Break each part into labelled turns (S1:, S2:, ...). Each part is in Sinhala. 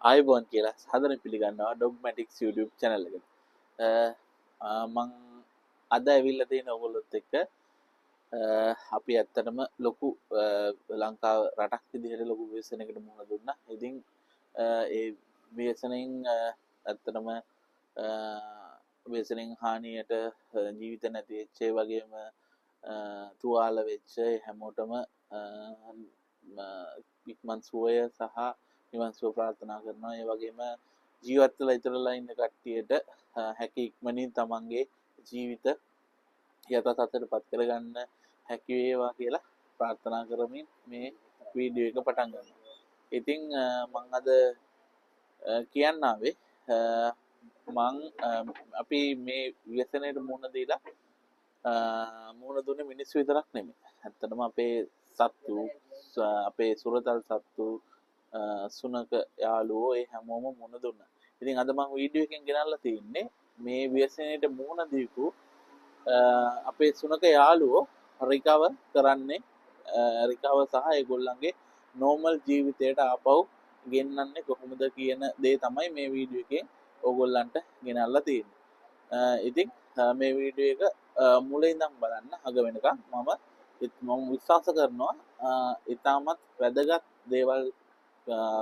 S1: ආයුබෝවන් කියලා සාදරයෙන් පිළිගන්නවා ඩොග්මැටික්ස් YouTube channel එකට. මං අද ඇවිල්ලා තියෙන ඔයගොල්ලොත් එක්ක අපි ඇත්තටම ලොකු ලංකාව රටක් විදිහට ලොකු ව්‍යසනයකට මුහුණ දුන්නා. ඉතින් ඒ ව්‍යසනයෙන් ඇත්තටම ව්‍යසනයෙන් හානියට ජීවිත නැති වෙච්ච ඒ වගේම තුවාල වෙච්ච හැමෝටම ඉක්මන් සුවය සහ නිවන් සුව ප්‍රාර්ථනා කරනවා. ඒ වගේම ජීවත් වෙලා ඉතරලා ඉන්න කට්ටියට හැකි ඉක්මනින් තමන්ගේ ජීවිත යථාර්ථයට පත් කරගන්න හැකි වේවා කියලා ප්‍රාර්ථනා කරමින් මේ වීඩියෝ එක පටන් ගන්නවා. ඉතින් මම අද කියන්න ආවේ අපි මේ ව්‍යසනයට මුහුණ දීලා මුහුණ දුන්නේ මිනිස්සු විතරක් නෙමෙයි. ඇත්තටම අපේ සත්තු අපේ සුරතල් සත්තු සුනක යාළුවෝ ඒ හැමෝම මුහුණ දුන්නා. ඉතින් අද මම වීඩියෝ එකෙන් ගෙනල්ලා තින්නේ මේ ව්‍යසනයට මුහුණ දීපු අපේ සුනක යාළුවෝ රිකවර් කරන්නේ රිකවර් සහ ඒගොල්ලන්ගේ නෝමල් ජීවිතයට ආපහු ගෙන්නන්නේ කොහොමද කියන දේ තමයි මේ වීඩියෝ එකෙන් ඕගොල්ලන්ට ගෙනල්ලා තියෙන්නේ. ඉතින් මේ වීඩියෝ එක මුලින් ඉඳන් බලන්න අග වෙනකම් මම විශ්වාස කරනවා ඉතාමත් වැදගත් දේවල්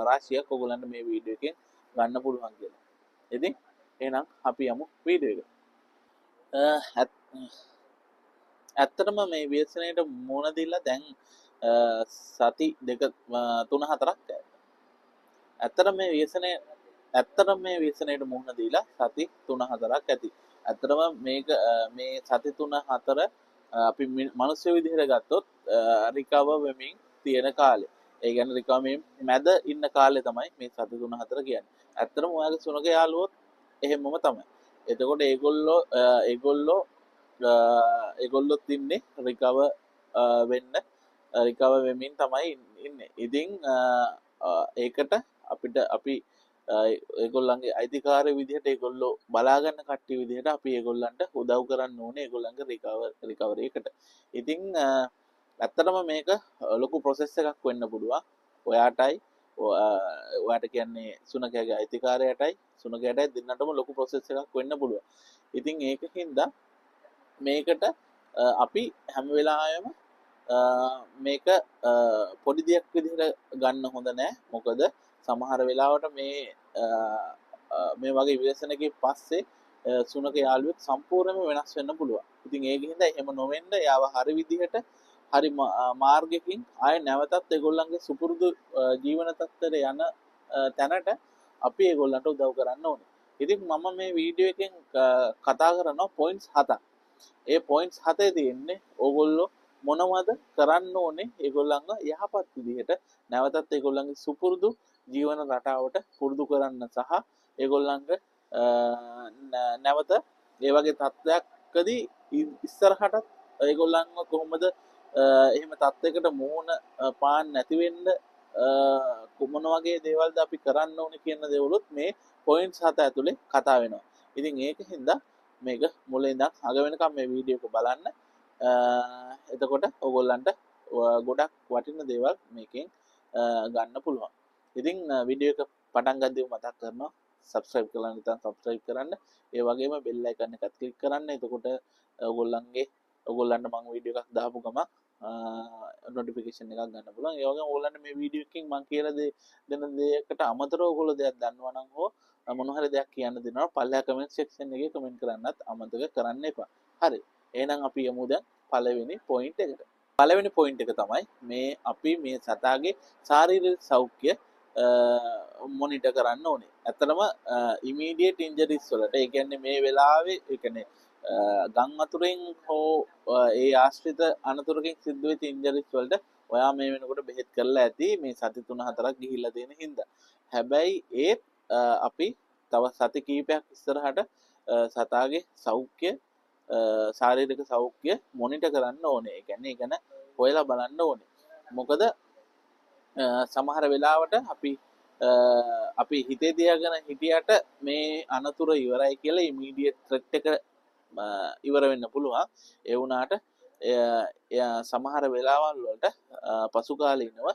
S1: රාශියක් ඔයගොල්ලන්ට මේ වීඩියෝ එකෙන් ගන්න පුළුවන් කියලා. ඉතින් එහෙනම් අපි යමු වීඩියෝ එකට. ඇත්තටම මේ ව්‍යසනයට මුහුණ දීලා දැන් සති දෙක 3-4ක් ඇත්තටම මේ ව්‍යසනයට මුහුණ දීලා සති 3-4ක් ඇති. ඇත්තටම මේ සති 3-4 අපි මිනිස්සු විදිහට ගත්තොත් රිකවර් වෙමින් තියෙන කාලේ. ඒ කියන්නේ රිකවර් මැද ඉන්න කාලේ තමයි මේ සති 3-4 කියන්නේ. ඇත්තටම ඔයාගේ සුනක යාළුවොත් එහෙමම තමයි. එතකොට ඒගොල්ලොත් ඉන්නේ රිකවර් වෙමින් තමයි ඉන්නේ. ඉතින් ඒකට අපි ඒගොල්ලන්ගේ අයිතිකාරය විදිහට ඒගොල්ලෝ බලාගන්න කට්ටිය විදිහට අපි ඒගොල්ලන්ට උදව් කරන්න ඕනේ ඒගොල්ලන්ගේ රිකවරි එකට. ඉතින් ඇත්තටම මේක ලොකු ප්‍රොසෙස් එකක් වෙන්න පුළුවන්. ඔයාට කියන්නේ සුනකයාගේ අයිතිකාරයටයි සුනකයාටයි දෙන්නටම ලොකු ප්‍රොසෙස් එකක් වෙන්න පුළුවන්. ඉතින් ඒකින්ද මේකට අපි හැම වෙලාවෙම මේක පොඩි දෙයක් විදිහට ගන්න හොඳ නෑ. මොකද සමහර වෙලාවට මේ වගේ ව්‍යසනකින් පස්සේ සුනක යාළුවෙක් සම්පූර්ණයෙන්ම වෙනස් වෙන්න පුළුවන්. ඉතින් ඒකින්ද එහෙම නොවෙන්න යාව හරි විදිහට හරි මාර්ගයකින් ආයෙ නැවතත් ඒගොල්ලන්ගේ සුපුරුදු ජීවන තත්ත්වයට යන තැනට අපි ඒගොල්ලන්ට උදව් කරන්න ඕනේ. ඉතින් මම මේ වීඩියෝ එකෙන් කතා කරනවා පොයින්ට්ස් 7ක්. ඒ පොයින්ට්ස් 7 තියෙන්නේ ඕගොල්ලෝ මොනවද කරන්න ඕනේ ඒගොල්ලන්ව යහපත් විදිහට නැවතත් ඒගොල්ලන්ගේ සුපුරුදු ජීවන රටාවට පුරුදු කරන්න සහ ඒගොල්ලන්ට නැවත ඒ වගේ තත්ත්වයකදී ඉස්සරහටත් ඒගොල්ලන්ව කොහොමද එහෙම තත්ත්වයකට මුහුණ පාන්න නැති වෙන්න මොන වගේ දේවල්ද අපි කරන්න ඕනේ කියන දේවලුත් මේ පොයින්ට්ස් 7 ඇතුලේ කතා වෙනවා. ඉතින් ඒකින්ද මේක මුලින් ඉඳන් අග වෙනකම් මේ වීඩියෝ එක බලන්න. එතකොට ඔයගොල්ලන්ට ගොඩක් වටින දේවල් මේකෙන් ගන්න පුළුවන්. ඉතින් වීඩියෝ එක පටන් ගද්දී මතක් කරනවා subscribe කරලා නැත්නම් subscribe කරන්න. ඒ වගේම bell icon එකත් click කරන්න. එතකොට ඔයගොල්ලන්ට මම වීඩියෝ එකක් දාපු ගමන් notification එකක් ගන්න පුළුවන්. ඒ වගේම ඔයගොල්ලන්ට මේ වීඩියෝ එකකින් මම කියලා දෙන දෙයකට අමතරව ඔයගොල්ලෝ දෙයක් දන්නවා නම් හෝ මොන හරි දෙයක් කියන්න දෙනවා පල්ලෙහා comment section එකේ comment කරන්නත් අමතක කරන්න එපා. හරි. එහෙනම් අපි යමු දැන් පළවෙනි පොයින්ට් එකට. පළවෙනි පොයින්ට් එක තමයි අපි මේ සතාගේ ශාරීරික සෞඛ්‍ය මොනිටර් කරන්න ඕනේ. ඇත්තටම ඉමීඩියට් ඉන්ජරිස් වලට ඒ කියන්නේ මේ වෙලාවේ ඒ කියන්නේ ගම් වතුරෙන් හෝ ඒ ආශ්‍රිත අනතුරකින් සිද්ධ වෙච්ච ඉන්ජරිස් වලට ඔයා මේ වෙනකොට බෙහෙත් කරලා ඇති මේ සති 3-4ක් ගිහිල්ලා තියෙන හින්දා. හැබැයි ඒත් අපි තව සති කීපයක් ඉස්සරහට සතාගේ සෞඛ්‍ය ශාරීරික සෞඛ්‍ය මොනිටර් කරන්න ඕනේ. ඒ කියන්නේ ඒක ගැන හොයලා බලන්න ඕනේ. මොකද සමහර වෙලාවට අපි හිතේ තියාගෙන හිටියට මේ අනතුර ඉවරයි කියලා ඉමීඩියට් ත්‍රෙට් එක ඉවර වෙන්න පුළුවන්. ඒ වුණාට සමහර වෙලාවල් වලට පසු කාලීනව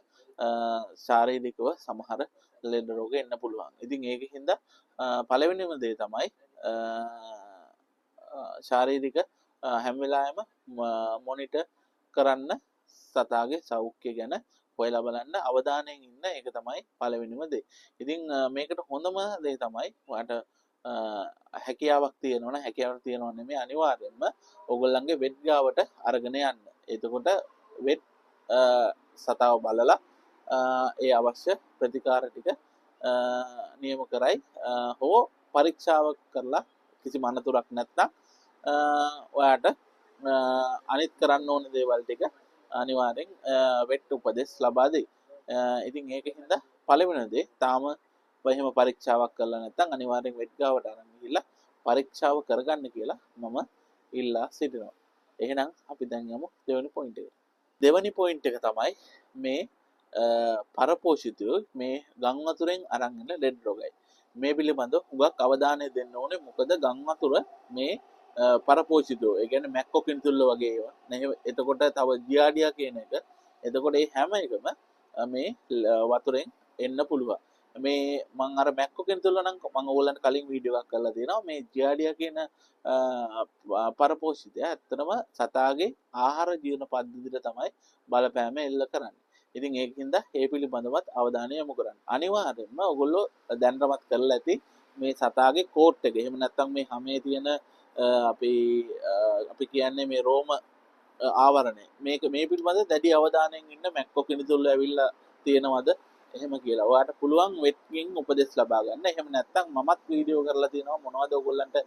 S1: ශාරීරිකව සමහර ලෙඩ රෝග එන්න පුළුවන්. ඉතින් ඒකින්ද පළවෙනිම දේ තමයි ශාරීරික හැම වෙලාවෙම මොනිටර් කරන්න සතාගේ සෞඛ්‍ය ගැන හොයලා බලන්න අවධානයෙන් ඉන්න එක තමයි පළවෙනිම දේ. ඉතින් මේකට හොඳම දේ තමයි ඔයාට හැකියාවක් තියෙනවනම් හැකියාවක් තියෙනව නෙමෙයි අනිවාර්යෙන්ම ඕගොල්ලන්ගේ වෙට් ගාවට අරගෙන යන්න. එතකොට වෙට් සතාව බලලා ඒ අවශ්‍ය ප්‍රතිකාර ටික නියම කරයි හෝ පරීක්ෂාවක් කරලා කිසි අනතුරක් නැත්නම් ඔයාට අනිත් කරන්න ඕන දේවල් ටික අනිවාර්යෙන් වෙට් උපදෙස් ලබා දෙයි. ඉතින් ඒකින්ද පළවෙනි දේ තාම එහෙම පරීක්ෂාවක් කරලා නැත්නම් අනිවාර්යෙන් වෙට් ගාවට අරන් ගිහිල්ලා පරීක්ෂාව කරගන්න කියලා මම ඉල්ලා සිටිනවා. එහෙනම් අපි දැන් යමු දෙවෙනි පොයින්ට් එකට. දෙවෙනි පොයින්ට් එක තමයි මේ පරපෝෂිතයෝ මේ ගම් වතුරෙන් අරන් එන ලෙඩ රෝගයි. මේ පිළිබඳව හුඟක් අවධානය දෙන්න ඕනේ. මොකද ගම් වතුර මේ පරපෝෂිතයෝ ඒ කියන්නේ මැක්කොකින්තුල්ල වගේ ඒවා. එතකොට තව ජියාඩියා කියන එක. එතකොට මේ හැම එකම මේ වතුරෙන් එන්න පුළුවන්. මේ මම අර මැක්කොකින්තුල්ල නම් මම ඕගොල්ලන්ට කලින් වීඩියෝ එකක් කරලා තියෙනවා. මේ ජියාඩියා කියන පරපෝෂිතය ඇත්තටම සතාගේ ආහාර ජීවන පද්ධතියට තමයි බලපෑම එල්ල කරන්නේ. ඉතින් ඒකින්ද ඒ පිළිබඳවත් අවධානය යොමු කරන්න. අනිවාර්යෙන්ම ඔයගොල්ලෝ දැනටමත් කරලා ඇති මේ සතාගේ කෝට් එක. එහෙම නැත්නම් මේ හැමේ තියෙන අපි කියන්නේ මේ රෝම ආවරණය. මේක මේ පිළිබඳව දැඩි අවධානයෙන් ඉන්න මැක්කොකිනිතුල්ල ඇවිල්ලා තියෙනවද? එහෙම කියලා. ඔයාට පුළුවන් වෙට්කින් උපදෙස් ලබා ගන්න. එහෙම නැත්නම් මමත් වීඩියෝ කරලා තියෙනවා මොනවද ඔයගොල්ලන්ට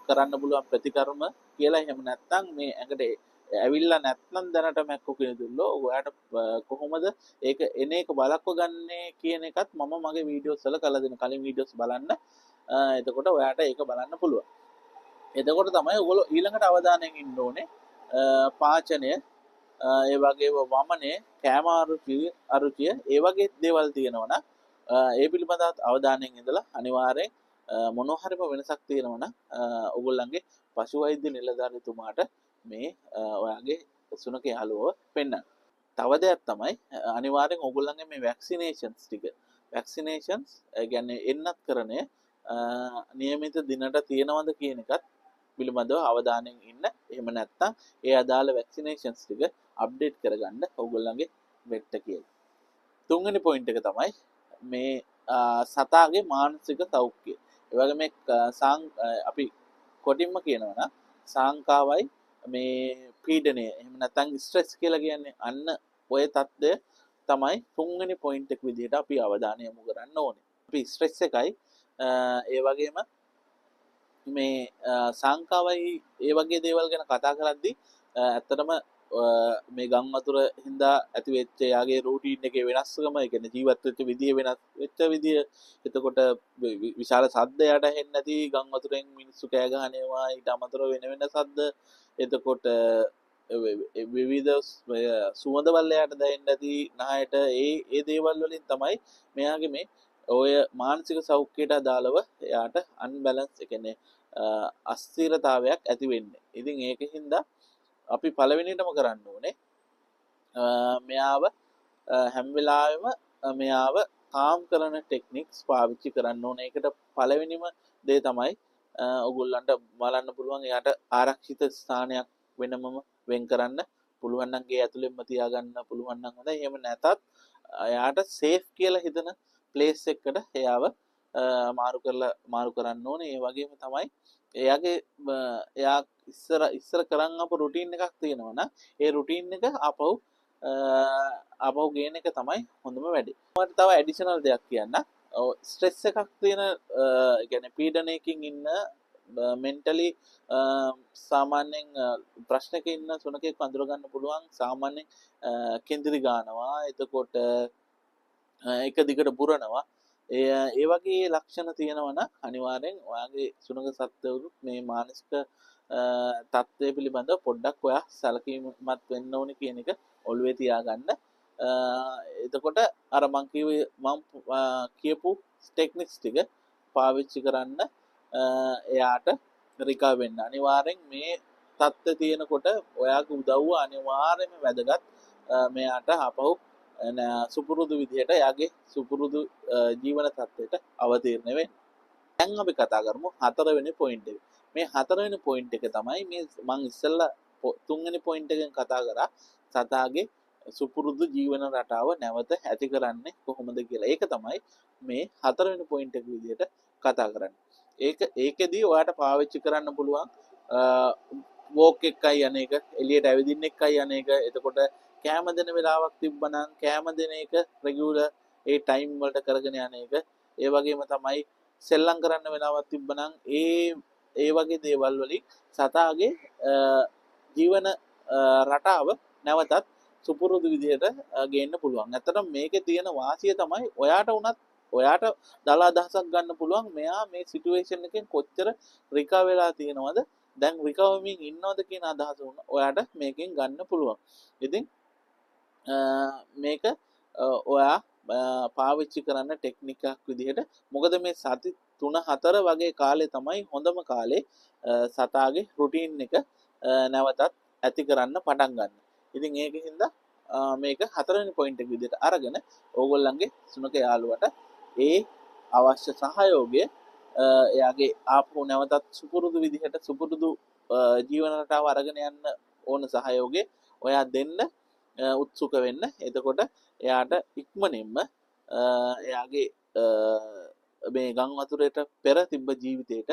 S1: කරන්න පුළුවන් ප්‍රතිකර්ම කියලා. එහෙම නැත්නම් මේ ඇඟට ඇවිල්ලා නැත්නම් දැනට මැක්කොකිනිතුල්ල ඔයාට කොහොමද ඒක එන එක බලක්ව ගන්නේ කියන එකත් මම මගේ වීඩියෝස් වල කරලා දෙන කලින් වීඩියෝස් බලන්න. එතකොට ඔයාට ඒක බලන්න පුළුවන්. එතකොට තමයි ඔයගොල්ලෝ ඊළඟට අවධානයෙන් ඉන්න ඕනේ පාචනය ඒ වගේ වමනය කෑම අරුචිය ඒ වගේ දේවල් තියෙනවනම් ඒ පිළිබඳව අවධානයෙන් ඉඳලා අනිවාර්යෙන් මොනවා හරිම වෙනසක් තියෙනවනම් ඔයගොල්ලන්ගේ පශු වෛද්‍ය නිලධාරිතුමාට මේ ඔයාගේ සුනක යාළුවව පෙන්වන්න. තව දෙයක් තමයි අනිවාර්යෙන් ඔයගොල්ලන්ගේ මේ වැක්සිනේෂන්ස් ටික වැක්සිනේෂන්ස් කියන්නේ එන්නත් කරණය නියමිත දිනට තියෙනවද කියන එකත් පිළිබඳව අවධානයෙන් ඉන්න. එහෙම නැත්නම් ඒ අදාළ වැක්සිනේෂන්ස් ටික අප්ඩේට් කරගන්න ඔයගොල්ලන්ගේ වෙට් එකේ. තුන්වෙනි පොයින්ට් එක තමයි මේ සතාගේ මානසික සෞඛ්‍යය. ඒ වගේ මේ අපි කොටින්ම කියනවා නම් සාංකාවයි මේ පීඩනය එහෙම නැත්නම් ස්ට්‍රෙස් කියලා කියන්නේ අන්න ඔය தත්ත්වය තමයි තුන්වෙනි පොයින්ට් එක විදිහට අපි අවධානය යොමු කරන්න ඕනේ. අපි ස්ට්‍රෙස් එකයි ඒ වගේම මේ සංකාවයි ඒ වගේ දේවල් ගැන කතා කරද්දී ඇත්තටම මේ ගම් වතුර හින්දා ඇති වෙච්ච යාගේ රූටීන් එකේ වෙනස්කම, ඒ කියන්නේ ජීවත් වෙච්ච විදිය වෙනස් වෙච්ච විදිය, එතකොට විශාල සද්ද යට හෙන්නේ නැති ගම් වතුරෙන් මිනිස්සු කෑ ගහන ඒවා, ඊට අමතරව වෙන සද්ද, එතකොට විවිධ සුවඳ වලයට දැනෙන්නේ නැති නහයට ඒ දේවල් වලින් තමයි මෙයාගේ මේ ඔය මානසික සෞඛ්‍යයට අදාළව එයාට අන්බැලන්ස්, ඒ කියන්නේ අස්ථිරතාවයක් ඇති වෙන්නේ. ඉතින් ඒකින්ද අපි පළවෙනිටම කරන්න ඕනේ මෙයාව හැම වෙලාවෙම මෙයාව කාම් කරන ටෙක්නික්ස් පාවිච්චි කරන්න ඕනේ. ඒකට පළවෙනිම දේ තමයි ඔයගොල්ලන්ට බලන්න පුළුවන් එයාට ආරක්ෂිත ස්ථානයක් වෙනමම වෙන් කරන්න පුළුවන් නම් ගේ ඇතුළෙන්ම තියාගන්න පුළුවන් නම් හොඳයි. එහෙම නැතත් එයාට සේෆ් කියලා හිතන ප්ලේස් එකකට එයාව මාරු කරන්න ඕනේ. ඒ වගේම තමයි එයා ඉස්සර කරන් අප රුටීන් එකක් තියෙනවා නම් ඒ රුටීන් එක ආපහු ගේන එක තමයි හොඳම වැඩේ. මට තව ඇඩිෂනල් දෙයක් කියන්න. ස්ට්‍රෙස් එකක් තියෙන කියන්නේ පීඩනයකින් ඉන්න මෙන්ටලි සාමාන්‍යයෙන් ප්‍රශ්නක ඉන්න සුනකෙක් අඳුර ගන්න පුළුවන්. සාමාන්‍යයෙන් කෙන්දිරි ගන්නවා, එතකොට එක දිගට බුරනවා, ඒ වගේ ලක්ෂණ තියෙනවනම් අනිවාර්යෙන් ඔයාගේ සුනක සත්වවරුත් මේ මානසික තත්ත්වය පිළිබඳව පොඩ්ඩක් ඔයා සැලකිලිමත් වෙන්න ඕනේ කියන එක ඔළුවේ තියාගන්න. එතකොට අර මං කියපු ටෙක්නික්ස් ටික පාවිච්චි කරන්න එයාට රිකවර් වෙන්න. අනිවාර්යෙන් මේ තත්ත්වය තියෙනකොට ඔයාගේ උදව්ව අනිවාර්යයෙන්ම වැදගත්. මෙයාට ආපහු සුපුරුදු විදිහට එයාගේ සුපුරුදු ජීවන තත්ත්වයට අවතීර්ණ වෙන්න. දැන් අපි කතා කරමු හතරවෙනි පොයින්ට් එක. මේ හතරවෙනි පොයින්ට් එක තමයි මේ මම ඉස්සෙල්ලා තුන්වෙනි පොයින්ට් එකෙන් කතා කරා සතාගේ සුපුරුදු ජීවන රටාව නැවත ඇති කරන්නේ කොහොමද කියලා. ඒක තමයි මේ හතරවෙනි පොයින්ට් එක විදිහට කතා කරන්නේ. ඒකෙදී ඔයාට පාවිච්චි කරන්න පුළුවන් වෝක් එකයි යන එක, එළියට ඇවිදින්න එකයි යන එක. එතකොට කෑම දෙන වෙලාවක් තිබ්බනම් කෑම දෙන එක රෙගියුලර් ඒ ටයිම් වලට කරගෙන යන එක. ඒ වගේම තමයි සෙල්ලම් කරන්න වෙලාවක් තිබ්බනම් ඒ වගේ දේවල් වලින් සතාගේ ජීවන රටාව නැවතත් සුපුරුදු විදිහට ගේන්න පුළුවන්. ඇත්තටම මේකේ තියෙන වාසිය තමයි ඔයාට දල අදහසක් ගන්න පුළුවන් මෙයා මේ සිටුේෂන් එකෙන් කොච්චර රිකවර් වෙලා තියෙනවද, දැන් රිකවර් වෙමින් ඉන්නවද කියන අදහස ඔයාට මේකෙන් ගන්න පුළුවන්. ඉතින් මේක ඔයා පාවිච්චි කරන්න ටෙක්නික් එකක් විදිහට. මොකද මේ සති 3-4 වගේ කාලේ තමයි හොඳම කාලේ සතාගේ රුටීන් එක නැවතත් ඇති කරන්න පටන් ගන්න. ඉතින් ඒකින්ද මේක හතරවෙනි පොයින්ට් එක විදිහට අරගෙන ඕගොල්ලන්ගේ සුනක යාළුවට ඒ අවශ්‍ය සහයෝගය එයාගේ ආපහු නැවතත් සුපුරුදු විදිහට සුපුරුදු ජීවන රටාව අරගෙන යන්න ඕන සහයෝගය ඔයා දෙන්න උත්සුක වෙන්න. එතකොට එයාට ඉක්මනින්ම එයාගේ මේ ගම් වතුරේට පෙර තිබ්බ ජීවිතේට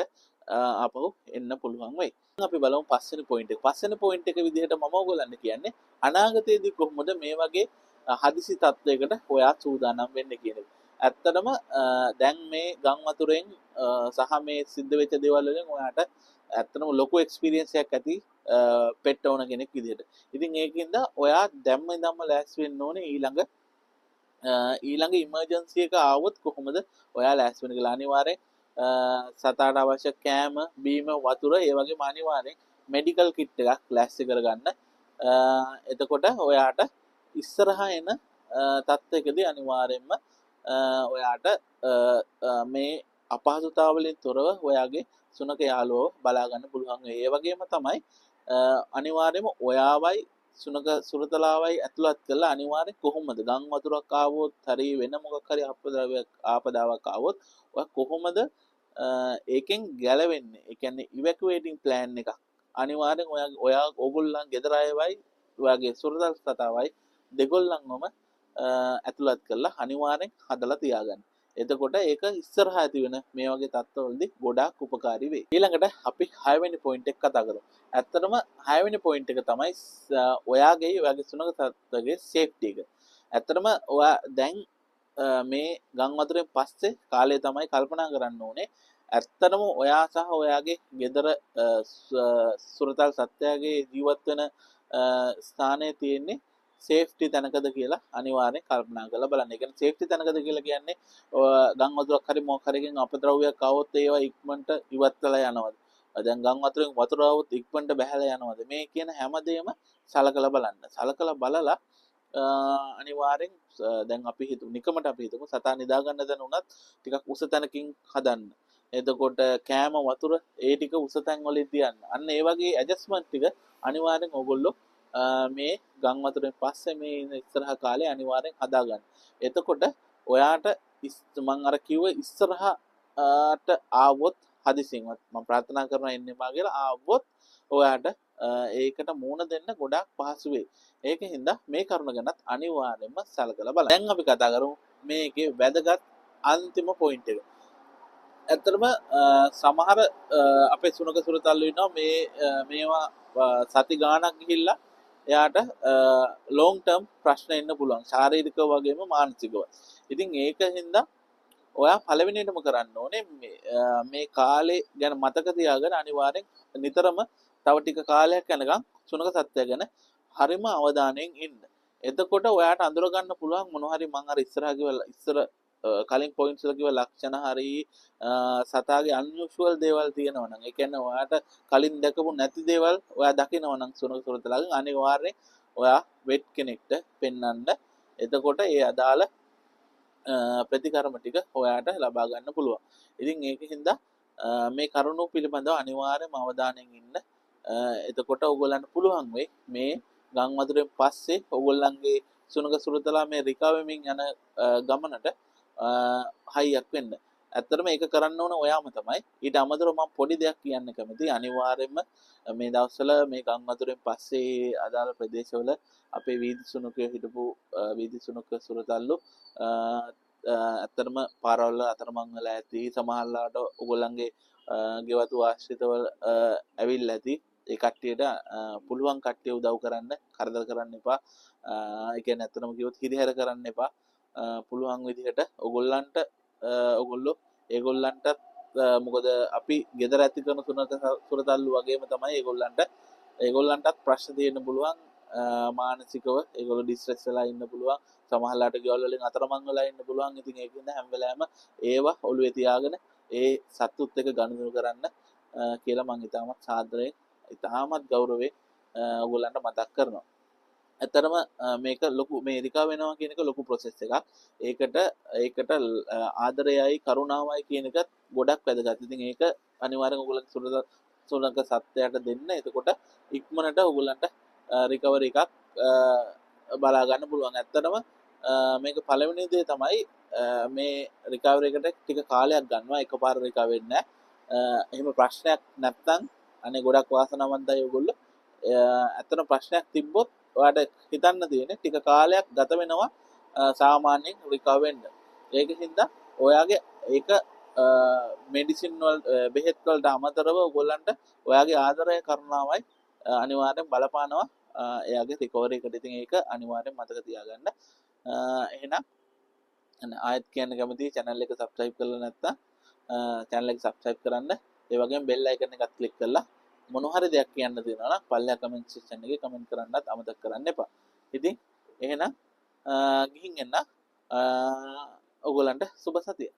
S1: ආපහු එන්න පුළුවන් වෙයි. අපි බලමු පස්වෙනි පොයින්ට් එක. පස්වෙනි පොයින්ට් එක විදිහට මම ඔයගොල්ලන්ට කියන්නේ අනාගතයේදී කොහොමද මේ වගේ හදිසි තත්වයකට ඔයා සූදානම් වෙන්නේ කියන එක. ඇත්තටම දැන් මේ ගම් වතුරෙන් සහ මේ සිද්ධ වෙච්ච දේවල් වලින් ඔයාට ඇත්තටම ලොකු එක්ස්පීරියන්ස් එකක් ඇති පෙට් ඕන කෙනෙක් විදිහට. ඉතින් ඒකින්ද ඔයා දැම්ම ඉඳන්ම ලෑස්ති වෙන්න ඕනේ ඊළඟ ඉමර්ජන්සි එක ආවොත් කොහොමද ඔයා ලෑස්ති වෙන්නේ කියලා. අනිවාර්යෙන් සතාට අවශ්‍ය කෑම, බීම, වතුර, ඒ වගේම අනිවාර්යෙන් මෙඩිකල් කිට් එකක් ලෑස්ති කරගන්න. එතකොට ඔයාට ඉස්සරහා එන තත්ත්වයකදී අනිවාර්යෙන්ම ඔයාට මේ අපහසුතාවලින් තොරව ඔයාගේ සුනක යාළුවව බලා ගන්න පුළුවන් වෙයි. ඒ වගේම තමයි අනිවාර්යයෙන්ම ඔයාවයි සුනක සුරතලාවයි ඇතුළත් කරලා අනිවාර්යෙන් කොහොමද ගම් වතුරක් ආවොත් හරි වෙන මොකක් හරි ආපදාවක් ආවොත් ඔයා කොහොමද ඒකෙන් ගැලවෙන්නේ? ඒ කියන්නේ ඉවැකුවේටින් ප්ලෑන් එකක් අනිවාර්යෙන් ඔයා ඕගොල්ලන් ගෙදර අයවයි ඔයාගේ සුරතල් සතාවයි දෙගොල්ලන්වම ඇතුළත් කරලා අනිවාර්යෙන් හදලා තියාගන්න. එතකොට ඒක ඉස්සරහා ඇති වෙන මේ වගේ තත්ත්වවලදී ගොඩාක් උපකාරී වෙයි. ඊළඟට අපි 6 වෙනි පොයින්ට් එක කතා කරමු. ඇත්තටම 6 වෙනි පොයින්ට් එක තමයි ඔයාගේ සුනක තත්ත්වයේ සේෆ්ටි එක. ඇත්තටම ඔයා දැන් මේ ගම් වතුරෙන් පස්සේ කාලේ තමයි කල්පනා කරන්න ඕනේ. ඇත්තටම ඔයා සහ ඔයාගේ ගෙදර සුරතල් සත්වයාගේ ජීවත් වෙන ස්ථානයේ තියෙන්නේ සේෆ්ටි තැනකද කියලා අනිවාර්යෙන් කල්පනා කරලා බලන්න. ඒ කියන්නේ සේෆ්ටි තැනකද කියලා කියන්නේ ගම් වතුරක් හරි මොකක් හරිකින් අපද්‍රව්‍යයක් આવොත් ඒවා ඉක්මනට ඉවත් වෙලා යනවද? දැන් ගම් වතුරෙන් වතුර આવොත් ඉක්මනට බහැලා යනවද? මේ කියන හැමදේම සලකලා බලන්න. සලකලා බලලා අනිවාර්යෙන් දැන් අපි නිකමට අපි හිතමු සතා නිදා ගන්න දැන උනත් ටිකක් උස තැනකින් හදන්න. එතකොට කෑම වතුර ඒ ටික උස තැන් වලින් තියන්න. අන්න ඒ වගේ ඇඩ්ජස්ට්මන්ට් ටික අනිවාර්යෙන් ඕගොල්ලෝ මේ ගම් වතුරෙන් පස්සේ මේ ඉස්සරහ කාලේ අනිවාර්යෙන් හදාගන්න. එතකොට ඔයාට මම අර කිව්ව ඉස්සරහට ආවොත් හදිසියෙන්වත් මම ප්‍රාර්ථනා කරනවා එන්නෙමා කියලා ආවොත් ඔයාට ඒකට මූණ දෙන්න ගොඩාක් පහසු වෙයි. ඒකින්ද මේ කරුණ ගැනත් අනිවාර්යෙන්ම සලකලා බලන්න. දැන් අපි කතා කරමු මේකේ වැදගත් අන්තිම පොයින්ට් එක. ඇත්තටම සමහර අපේ සුනක සුරතල්ලු ඉන්නවා මේවා සති ගාණක් ගිහිල්ලා එයාට ලොං ටර්ම් ප්‍රශ්න එන්න පුළුවන් ශාරීරිකව වගේම මානසිකව. ඉතින් ඒකින්ද ඔයා පළවෙනියටම කරන්න ඕනේ මේ කාලේ ගැන මතක තියාගෙන අනිවාර්යෙන් නිතරම තව ටික කාලයක් යනකම් සුනක සත්වය ගැන හරිම අවධානයෙන් ඉන්න. එතකොට ඔයාට අඳුර ගන්න පුළුවන් මොන හරි මම අර ඉස්සර කලින් පොයින්ට්ස් වල කිව්ව ලක්ෂණ හරි සතාගේ අන්යුෂුවල් දේවල් තියෙනවා නම් ඒ කියන්නේ ඔයාට කලින් දැකපු නැති දේවල් ඔයා දකිනවා නම් සුනක සුරතලාගෙන් අනිවාර්යෙන් ඔයා වෙට් කෙනෙක්ට පෙන්වන්න. එතකොට ඒ අදාළ ප්‍රතිකර්ම ටික ඔයාට ලබා ගන්න පුළුවන්. ඉතින් ඒකින්ද මේ කරුණු පිළිබඳව අනිවාර්යයෙන්ම අවධානයෙන් ඉන්න. එතකොට ඔයගොල්ලන්ට පුළුවන් වෙයි මේ ගම් වතුරෙන් පස්සේ ඔයගොල්ලන්ගේ සුනක සුරතලා මේ රිකවෙමින් යන ගමනට හයියක් වෙන්න. ඇත්තටම ඒක කරන්න ඕන ඔයාම තමයි. ඊට අමතරව මම පොඩි දෙයක් කියන්න කැමතියි. අනිවාර්යයෙන්ම මේ දවස්වල මේ ගම් වතුරෙන් පස්සේ අදාළ ප්‍රදේශවල අපේ වීදි සුනකයෝ හිටපු වීදි සුනක සුරතල්ලු ඇත්තටම පාරවල් අතරමං වෙලා ඇති. සමහරලාට ඔයගොල්ලන්ගේ ගෙවතු ආශ්‍රිතවල ඇවිල්ලා ඇති. ඒ කට්ටියට පුළුවන් කට්ටිය උදව් කරන්න, කරදර කරන්න එපා. ඒ කියන්නේ ඇත්තටම කිව්වොත් හිරිහැර කරන්න එපා. පුළුවන් විදිහට ඔයගොල්ලන්ට ඒගොල්ලන්ටත් මොකද අපි ගෙදර ඇති කරන සුරතල්ලු වගේම තමයි ඒගොල්ලන්ටත් ප්‍රශ්න තියෙන්න පුළුවන්. මානසිකව ඒගොල්ලෝ ඩිස්ට්‍රෙස් වෙලා ඉන්න පුළුවන්. සමහරලාට ගෙවල් වලින් අතරමං වෙලා ඉන්න පුළුවන්. ඉතින් ඒකින්ද හැම වෙලාවෙම ඒවා ඔළුවේ තියාගෙන ඒ සතුත් එක්ක ගනුදෙනු කරන්න කියලා මම ඉතාමත් සාදරයෙන් ඉතාමත් ගෞරවයෙන් ඔයගොල්ලන්ට මතක් කරනවා. ඇත්තටම මේක ලොකු මේ රිකා වෙනවා කියන එක ලොකු ප්‍රොසෙස් එකක්. ඒකට ආදරයයි කරුණාවයි කියන එකත් ගොඩක් වැදගත්. ඉතින් ඒක අනිවාර්යෙන් ඔයගොල්ලන්ගේ සුළඟ සත්‍යයට දෙන්න. එතකොට ඉක්මනට ඔයගොල්ලන්ට රිකවරි එකක් බලා ගන්න පුළුවන්. ඇත්තටම මේක පළවෙනි දේ තමයි මේ රිකවරි එකට ටික කාලයක් ගන්නවා. එකපාර රිකවර් වෙන්නේ නැහැ. එහෙම ප්‍රශ්නයක් නැත්නම් අනේ ගොඩක් වාසනාවන්තයි ඔයගොල්ලෝ. ඇත්තටම ප්‍රශ්නයක් තිබ්බොත් ඔයාලට හිතන්න තියෙන්නේ ටික කාලයක් ගත වෙනවා සාමාන්‍යයෙන් රිකවර් වෙන්න. ඒකින්ද ඔයාගේ ඒක මෙඩිසින් වල බෙහෙත් වලට අමතරව ඔයගොල්ලන්ට ඔයාගේ ආදරය කරුණාවයි අනිවාර්යෙන් බලපානවා එයාගේ රිකවරි එකට. ඉතින් ඒක අනිවාර්යෙන් මතක තියාගන්න. එහෙනම් ආයෙත් කියන්න කැමතියි channel එක subscribe කරලා නැත්නම් channel එක subscribe කරන්න. ඒ වගේම bell icon එකත් click කරලා මොන හරි දෙයක් කියන්න තියෙනවා නම් පල්ලෙහා comment section එකේ comment කරන්නත් අමතක කරන්න එපා. ඉතින් එහෙනම් ගිහින් එන්න ඔයගොල්ලන්ට සුබ සතිය.